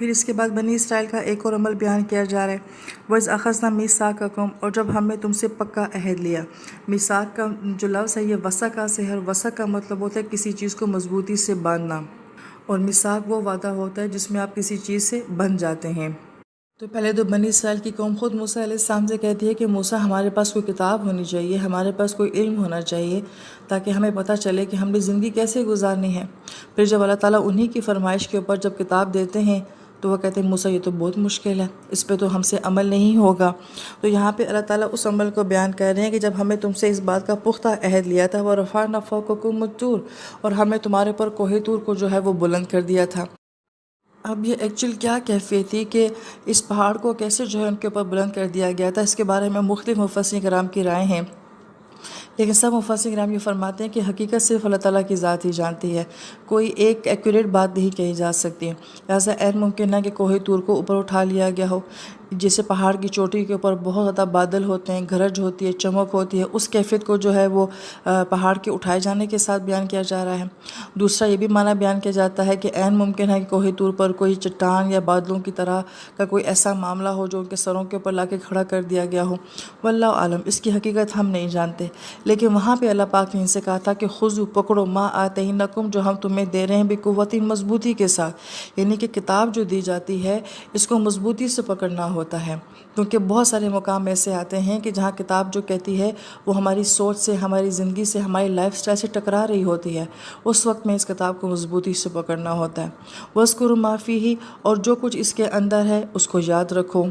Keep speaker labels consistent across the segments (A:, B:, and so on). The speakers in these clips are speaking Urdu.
A: پھر اس کے بعد بنی اسرائیل کا ایک اور عمل بیان کیا جا رہا ہے، وَإِذْ أَخَذْنَا مِيثَاقَكُمْ، اور جب ہم نے تم سے پکا عہد لیا۔ میثاق کا جو لفظ ہے یہ وثقہ سے ہے، اور وثق کا مطلب ہوتا ہے کسی چیز کو مضبوطی سے باندھنا، اور میثاق وہ وعدہ ہوتا ہے جس میں آپ کسی چیز سے بندھ جاتے ہیں۔ تو پہلے تو بنی اسرائیل کی قوم خود موسیٰ علیہ السلام سے کہتی ہے کہ موسیٰ ہمارے پاس کوئی کتاب ہونی چاہیے، ہمارے پاس کوئی علم ہونا چاہیے تاکہ ہمیں پتہ چلے کہ ہم نے زندگی کیسے گزارنی ہے۔ پھر جب اللہ تعالیٰ انہی کی فرمائش کے اوپر جب کتاب دیتے ہیں تو وہ کہتے ہیں موسیٰ یہ تو بہت مشکل ہے، اس پہ تو ہم سے عمل نہیں ہوگا۔ تو یہاں پہ اللہ تعالیٰ اس عمل کو بیان کر رہے ہیں کہ جب ہمیں تم سے اس بات کا پختہ عہد لیا تھا، وَرَفَعْنَا فَوْقَكُمُ الطُّورَ، اور ہمیں تمہارے پر کوہ طور کو جو ہے وہ بلند کر دیا تھا۔ اب یہ ایکچوئل کیا کیفیت تھی کہ اس پہاڑ کو کیسے جو ہے ان کے اوپر بلند کر دیا گیا تھا، اس کے بارے میں مختلف مفسرین کرام کی رائے ہیں، لیکن سب مفسرین کرام یہ فرماتے ہیں کہ حقیقت صرف اللہ تعالیٰ کی ذات ہی جانتی ہے، کوئی ایک ایکوریٹ بات نہیں کہی جا سکتی۔ لہٰذا عین ممکن ہے کہ کوہ طور کو اوپر اٹھا لیا گیا ہو، جیسے پہاڑ کی چوٹی کے اوپر بہت زیادہ بادل ہوتے ہیں، گرج ہوتی ہے، چمک ہوتی ہے، اس کیفیت کو جو ہے وہ پہاڑ کے اٹھائے جانے کے ساتھ بیان کیا جا رہا ہے۔ دوسرا یہ بھی معنی بیان کیا جاتا ہے کہ عین ممکن ہے کہ کوہ طور پر کوئی چٹان یا بادلوں کی طرح کا کوئی ایسا معاملہ ہو جو ان کے سروں کے اوپر لا کے کھڑا کر دیا گیا ہو، واللہ عالم، اس کی حقیقت ہم نہیں جانتے۔ لیکن وہاں پہ اللہ پاک نے ان سے کہا تھا کہ خذوا، پکڑو، ما آتینکم، جو ہم تمہیں دے رہے ہیں، بقوت، مضبوطی کے ساتھ، یعنی کہ کتاب جو دی جاتی ہے اس کو مضبوطی سے پکڑنا ہوتا ہے، کیونکہ بہت سارے مقام ایسے آتے ہیں کہ جہاں کتاب جو کہتی ہے وہ ہماری سوچ سے، ہماری زندگی سے، ہماری لائف سٹائل سے ٹکرا رہی ہوتی ہے، اس وقت میں اس کتاب کو مضبوطی سے پکڑنا ہوتا ہے۔ وَاذْكُرُوا مَا فِيهِ، اور جو کچھ اس کے اندر ہے اس کو یاد رکھو۔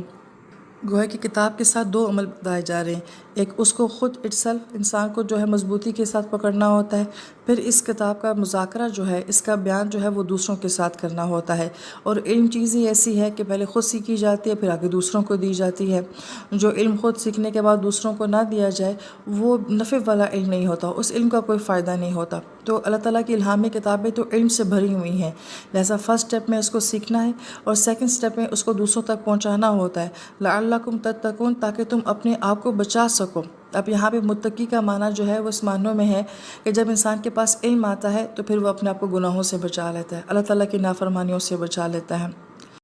A: گویا کہ کتاب کے ساتھ دو عمل بتائے جا رہے ہیں، ایک اس کو خود اٹسیلف انسان کو جو ہے مضبوطی کے ساتھ پکڑنا ہوتا ہے، پھر اس کتاب کا مذاکرہ جو ہے، اس کا بیان جو ہے وہ دوسروں کے ساتھ کرنا ہوتا ہے۔ اور علم چیز ہی ایسی ہے کہ پہلے خود سیکھی جاتی ہے، پھر آگے دوسروں کو دی جاتی ہے۔ جو علم خود سیکھنے کے بعد دوسروں کو نہ دیا جائے وہ نفع والا علم نہیں ہوتا، اس علم کا کوئی فائدہ نہیں ہوتا۔ تو اللہ تعالیٰ کی الہامی کتابیں تو علم سے بھری ہوئی ہیں، لہٰذا فرسٹ اسٹیپ میں اس کو سیکھنا ہے اور سیکنڈ اسٹیپ میں اس کو دوسروں تک پہنچانا ہوتا ہے، لعلکم تتقون، تاکہ تم اپنے آپ کو بچا سکو۔ اب یہاں پہ متقی کا معنی جو ہے وہ اس معنوں میں ہے کہ جب انسان کے پاس علم آتا ہے تو پھر وہ اپنے آپ کو گناہوں سے بچا لیتا ہے، اللہ تعالیٰ کی نافرمانیوں سے بچا لیتا ہے۔